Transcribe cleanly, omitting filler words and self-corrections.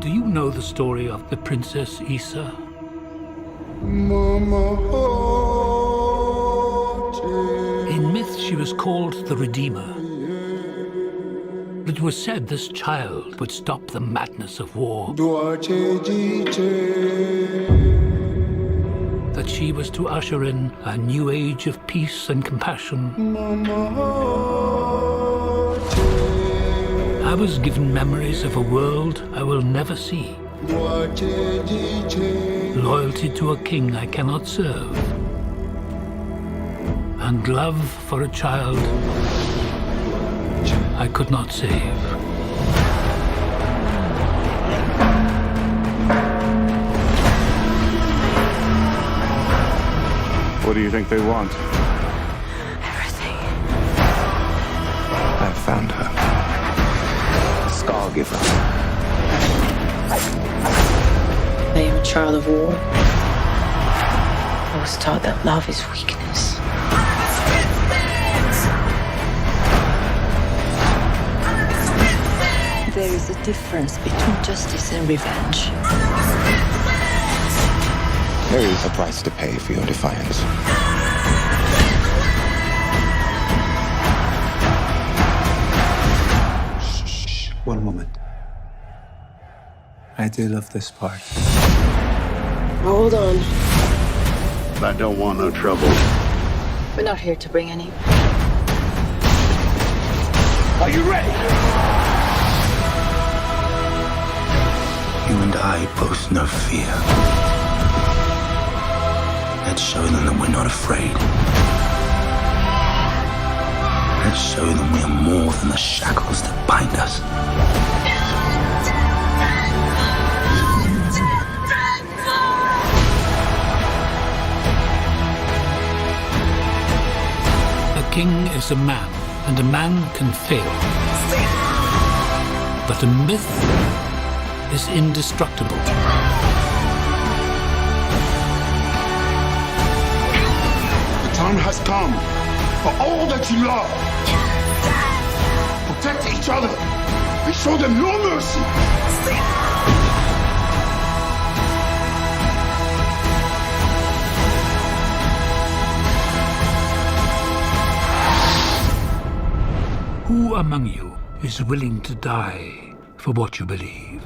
Do you know the story of the Princess Issa? In myth, she was called the Redeemer. It was said this child would stop the madness of war. That she was to usher in a new age of peace and compassion. I was given memories of a world I will never see. Loyalty to a king I cannot serve. And love for a child I could not save. What do you think they want? Everything. I found her. Scargiver. I am a child of war. I was taught that love is weakness. There is a difference between justice and revenge. There is a price to pay for your defiance. Shh. One moment. I do love this part. Hold on. I don't want no trouble. We're not here to bring any. Are you ready? You and I boast no fear. Let's show them that we're not afraid. Let's show them we are more than the shackles that bind us. A king is a man, and a man can fail. But a myth is indestructible. The time has come for all that you love. Protect each other and show them no mercy. Who among you is willing to die for what you believe?